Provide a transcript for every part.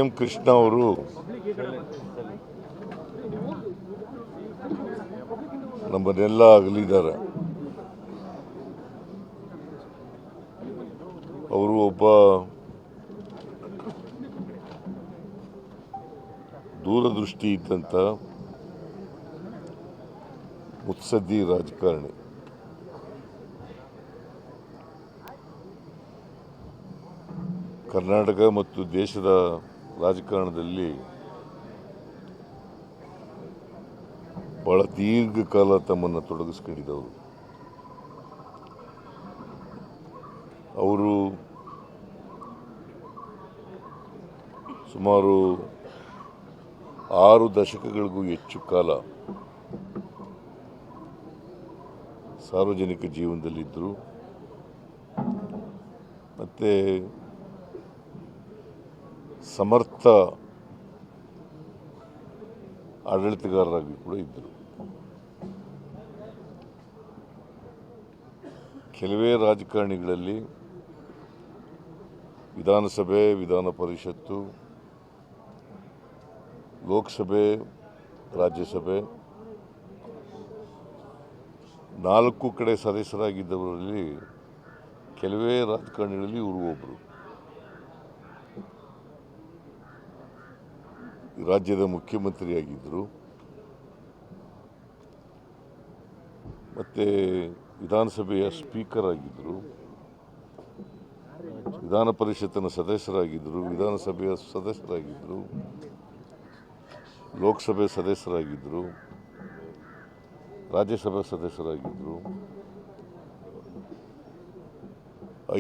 M Krishna ಅವರು ನಮ್ಮನ್ನೆಲ್ಲ ಅಗಲಿದ್ದಾರೆ. ಅವರು ಒಬ್ಬ ದೂರದೃಷ್ಟಿ ಇದ್ದಂಥ ಮುತ್ಸದ್ದಿ ರಾಜಕಾರಣಿ. ಕರ್ನಾಟಕ ಮತ್ತು ದೇಶದ ರಾಜಕಾರಣದಲ್ಲಿ ಬಹಳ ದೀರ್ಘಕಾಲ ತಮ್ಮನ್ನು ತೊಡಗಿಸ್ಕೊಂಡಿದ್ದವರು. ಅವರು ಸುಮಾರು 6 ದಶಕಗಳಿಗೂ ಹೆಚ್ಚು ಕಾಲ ಸಾರ್ವಜನಿಕ ಜೀವನದಲ್ಲಿದ್ದರು. ಮತ್ತು ಸಮರ್ಥ ಆಡಳಿತಗಾರರಾಗಿ ಕೂಡ ಇದ್ದರು. ಕೆಲವೇ ರಾಜಕಾರಣಿಗಳಲ್ಲಿ ವಿಧಾನಸಭೆ, ವಿಧಾನ ಪರಿಷತ್ತು, ಲೋಕಸಭೆ, ರಾಜ್ಯಸಭೆ 4 ಕಡೆ ಸದಸ್ಯರಾಗಿದ್ದವರಲ್ಲಿ ಕೆಲವೇ ರಾಜಕಾರಣಿಗಳಲ್ಲಿ ಇವರು ಒಬ್ಬರು. ರಾಜ್ಯದ ಮುಖ್ಯಮಂತ್ರಿಯಾಗಿದ್ದರು ಮತ್ತು ವಿಧಾನಸಭೆಯ ಸ್ಪೀಕರ್ ಆಗಿದ್ದರು, ವಿಧಾನ ಪರಿಷತ್ತಿನ ಸದಸ್ಯರಾಗಿದ್ದರು, ವಿಧಾನಸಭೆಯ ಸದಸ್ಯರಾಗಿದ್ದರು, ಲೋಕಸಭೆ ಸದಸ್ಯರಾಗಿದ್ದರು, ರಾಜ್ಯಸಭಾ ಸದಸ್ಯರಾಗಿದ್ದರು.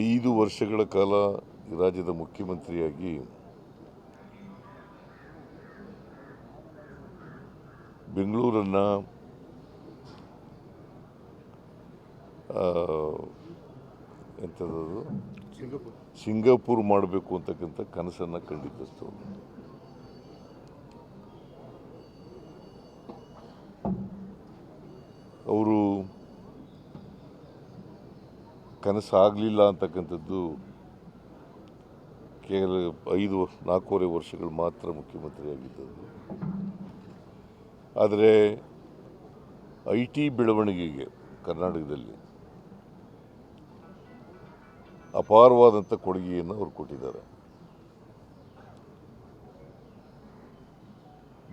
5 ವರ್ಷಗಳ ಕಾಲ ಈ ರಾಜ್ಯದ ಮುಖ್ಯಮಂತ್ರಿಯಾಗಿ ಬೆಂಗಳೂರನ್ನು ಎಂಥದ್ದು ಸಿಂಗಾಪುರ್ ಮಾಡಬೇಕು ಅಂತಕ್ಕಂಥ ಕನಸನ್ನು ಕಂಡಿದ್ದಷ್ಟು. ಅವರು ಕನಸಾಗಲಿಲ್ಲ ಅಂತಕ್ಕಂಥದ್ದು ಕೇವಲ 4.5 ವರ್ಷಗಳು ಮಾತ್ರ ಮುಖ್ಯಮಂತ್ರಿಯಾಗಿದ್ದದ್ದು. ಆದರೆ IT ಬೆಳವಣಿಗೆಗೆ ಕರ್ನಾಟಕದಲ್ಲಿ ಅಪಾರವಾದಂಥ ಕೊಡುಗೆಯನ್ನು ಅವರು ಕೊಟ್ಟಿದ್ದಾರೆ.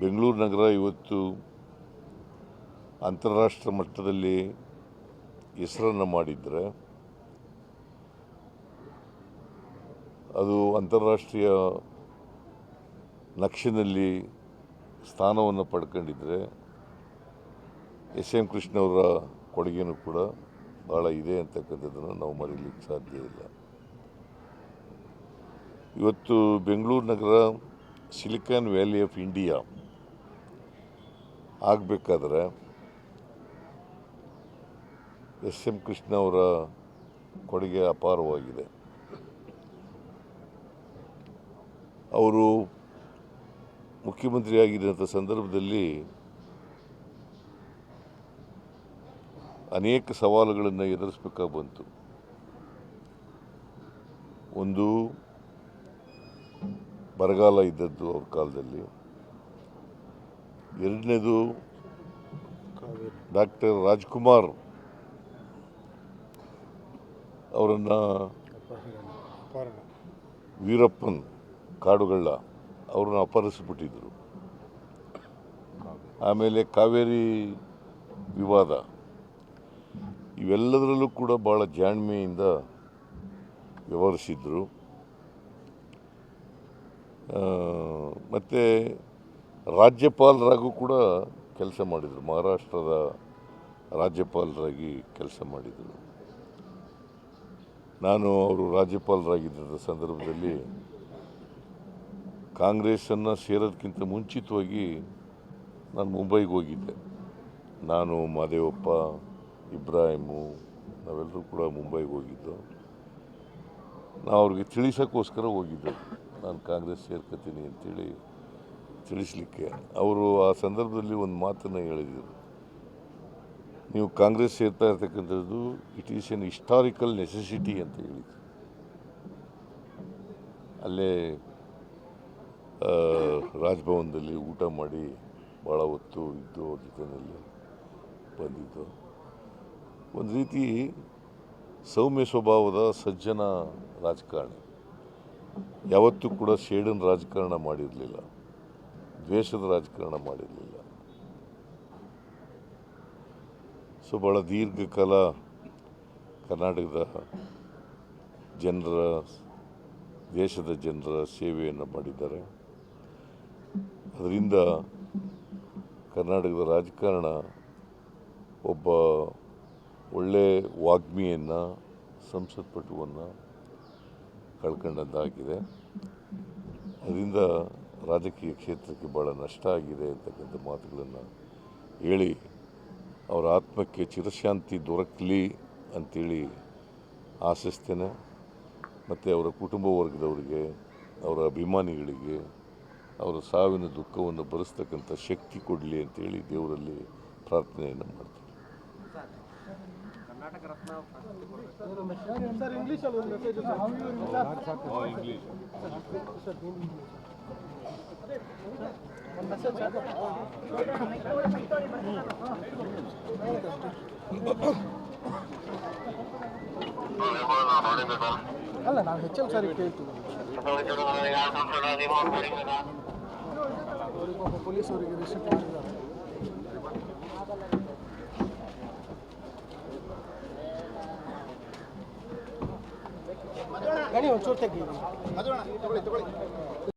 ಬೆಂಗಳೂರು ನಗರ ಇವತ್ತು ಅಂತಾರಾಷ್ಟ್ರೀಯ ಮಟ್ಟದಲ್ಲಿ ಹೆಸರನ್ನು ಮಾಡಿದರೆ ಅದು ಅಂತಾರಾಷ್ಟ್ರೀಯ ನಕ್ಷೆನಲ್ಲಿ ಸ್ಥಾನವನ್ನು ಪಡ್ಕೊಂಡಿದ್ದರೆ ಎಂ ಕೃಷ್ಣ ಅವರ ಕೊಡುಗೆನೂ ಕೂಡ ಭಾಳ ಇದೆ ಅಂತಕ್ಕಂಥದ್ದನ್ನು ನಾವು ಮರೀಲಿಕ್ಕೆ ಸಾಧ್ಯ ಇಲ್ಲ. ಇವತ್ತು ಬೆಂಗಳೂರು ನಗರ ಸಿಲಿಕಾನ್ ವ್ಯಾಲಿ ಆಫ್ ಇಂಡಿಯಾ ಆಗಬೇಕಾದ್ರೆ ಎಂ ಕೃಷ್ಣ ಅವರ ಕೊಡುಗೆ ಅಪಾರವಾಗಿದೆ. ಅವರು ಮುಖ್ಯಮಂತ್ರಿಯಾಗಿದ್ದಂಥ ಸಂದರ್ಭದಲ್ಲಿ ಅನೇಕ ಸವಾಲುಗಳನ್ನು ಎದುರಿಸಬೇಕಾಗಿ ಬಂತು. ಒಂದು ಬರಗಾಲ ಇದ್ದದ್ದು ಅವ್ರ ಕಾಲದಲ್ಲಿ, ಎರಡನೇದು ಡಾಕ್ಟರ್ ರಾಜ್ಕುಮಾರ್ ಅವರನ್ನು ವೀರಪ್ಪನ್ ಕಾಡುಗಳ್ಳ ಅವ್ರನ್ನ ಅಪಹರಿಸಿಬಿಟ್ಟಿದ್ರು. ಆಮೇಲೆ ಕಾವೇರಿ ವಿವಾದ, ಇವೆಲ್ಲದರಲ್ಲೂ ಕೂಡ ಭಾಳ ಜಾಣ್ಮೆಯಿಂದ ವ್ಯವಹರಿಸಿದ್ರು. ಮತ್ತು ರಾಜ್ಯಪಾಲರಾಗೂ ಕೂಡ ಕೆಲಸ ಮಾಡಿದರು, ಮಹಾರಾಷ್ಟ್ರದ ರಾಜ್ಯಪಾಲರಾಗಿ ಕೆಲಸ ಮಾಡಿದರು. ನಾನು ಅವರು ರಾಜ್ಯಪಾಲರಾಗಿದ್ದ ಸಂದರ್ಭದಲ್ಲಿ ಕಾಂಗ್ರೆಸ್ಸನ್ನು ಸೇರೋದಕ್ಕಿಂತ ಮುಂಚಿತವಾಗಿ ನಾನು ಮುಂಬೈಗೆ ಹೋಗಿದ್ದೆ. ನಾನು, ಮಾದೇವಪ್ಪ, ಇಬ್ರಾಹಿಮು ನಾವೆಲ್ಲರೂ ಕೂಡ ಮುಂಬೈಗೆ ಹೋಗಿದ್ದು. ನಾವು ಅವ್ರಿಗೆ ತಿಳಿಸೋಕ್ಕೋಸ್ಕರ ಹೋಗಿದ್ದೆ, ನಾನು ಕಾಂಗ್ರೆಸ್ ಸೇರ್ಕೊತೀನಿ ಅಂತೇಳಿ ತಿಳಿಸ್ಲಿಕ್ಕೆ. ಅವರು ಆ ಸಂದರ್ಭದಲ್ಲಿ ಒಂದು ಮಾತನ್ನು ಹೇಳಿದರು, ನೀವು ಕಾಂಗ್ರೆಸ್ ಸೇರ್ತಾ ಇರ್ತಕ್ಕಂಥದ್ದು it is N historical necessity ಅಂತ ಹೇಳಿದ್ರು. ಅಲ್ಲೇ ರಾಜಭವನದಲ್ಲಿ ಊಟ ಮಾಡಿ ಭಾಳ ಹೊತ್ತು ಇದ್ದು ಅವ್ರ ಜೊತೆಯಲ್ಲಿ ಬಂದಿದ್ದು. ಒಂದು ರೀತಿ ಸೌಮ್ಯ ಸ್ವಭಾವದ ಸಜ್ಜನ ರಾಜಕಾರಣಿ. ಯಾವತ್ತೂ ಕೂಡ ಶೇಡನ್ ರಾಜಕಾರಣ ಮಾಡಿರಲಿಲ್ಲ, ದ್ವೇಷದ ರಾಜಕಾರಣ ಮಾಡಿರಲಿಲ್ಲ. ಸೊ ಭಾಳ ದೀರ್ಘಕಾಲ ಕರ್ನಾಟಕದ ಜನರ, ದೇಶದ ಜನರ ಸೇವೆಯನ್ನು ಮಾಡಿದ್ದಾರೆ. ಅದರಿಂದ ಕರ್ನಾಟಕದ ರಾಜಕಾರಣ ಒಬ್ಬ ಒಳ್ಳೆ ವಾಗ್ಮಿಯನ್ನು, ಸಂಸತ್ಪಟುವನ್ನು ಕಳ್ಕೊಂಡದ್ದಾಗಿದೆ. ಅದರಿಂದ ರಾಜಕೀಯ ಕ್ಷೇತ್ರಕ್ಕೆ ಭಾಳ ನಷ್ಟ ಆಗಿದೆ ಅಂತಕ್ಕಂಥ ಮಾತುಗಳನ್ನು ಹೇಳಿ ಅವರ ಆತ್ಮಕ್ಕೆ ಚಿರಶಾಂತಿ ದೊರಕಲಿ ಅಂಥೇಳಿ ಆಶಿಸ್ತೇನೆ. ಮತ್ತು ಅವರ ಕುಟುಂಬ ವರ್ಗದವರಿಗೆ, ಅವರ ಅಭಿಮಾನಿಗಳಿಗೆ ಅವರ ಸಾವಿನ ದುಃಖವನ್ನು ಭರಿಸ್ತಕ್ಕಂಥ ಶಕ್ತಿ ಕೊಡಲಿ ಅಂತೇಳಿ ದೇವರಲ್ಲಿ ಪ್ರಾರ್ಥನೆಯನ್ನು ಮಾಡ್ತೀನಿ. ಕರ್ನಾಟಕ ರತ್ನ ಅಲ್ಲ, ನಾವು ಹೆಚ್ಚು ಸಾರಿ ಕೇಳ್ತೀವಿ ಪೊಲೀಸವರಿಗೆ ರಿಸಿಪ್ಟ್ ಮಾಡಿದ್ದಾರೆ. ಗಣಿ ಒಂಚೂರು ತೆಗೀರಿ.